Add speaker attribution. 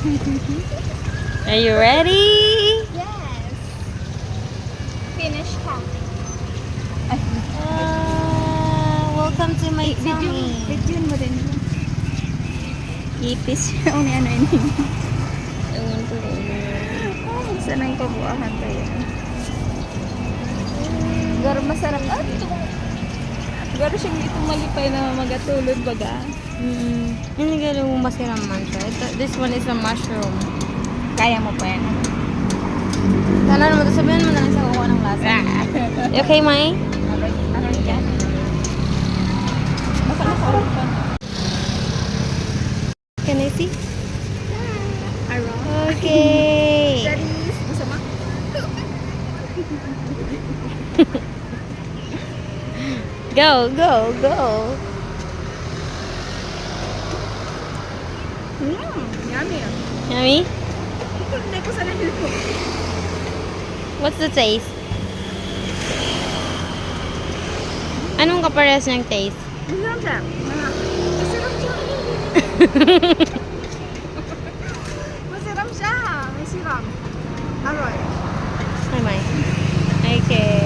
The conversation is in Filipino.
Speaker 1: Are you ready?
Speaker 2: Yes. Finish counting.
Speaker 1: Welcome to my tummy.
Speaker 2: Video mo din.
Speaker 1: Ipis.
Speaker 2: Ano ini?
Speaker 1: Ewan ko.
Speaker 2: Sanay kabuahan tayo. Garo masarap. Garo siyang itong malipay na magatulod baga.
Speaker 1: Hindi ganun masiraman siya. This one is a mushroom.
Speaker 2: Kaya mo pa yan.
Speaker 1: Tanan mo, sabihin mo na lang sa kukuha ng lasa. You okay, Mai?
Speaker 2: Ano yan? Baka nakaulog pa.
Speaker 1: Can I see?
Speaker 2: Around.
Speaker 1: Okay.
Speaker 2: Daddy, masama?
Speaker 1: Go, go, go.
Speaker 2: Yummy.
Speaker 1: Yummy?
Speaker 2: Hindi ko sa nahil ko.
Speaker 1: What's the taste? Anong kapares niyang taste?
Speaker 2: Masarap siya. Masarap siya. Masarap siya. May siram. Aroy.
Speaker 1: Hi, Mai. Okay.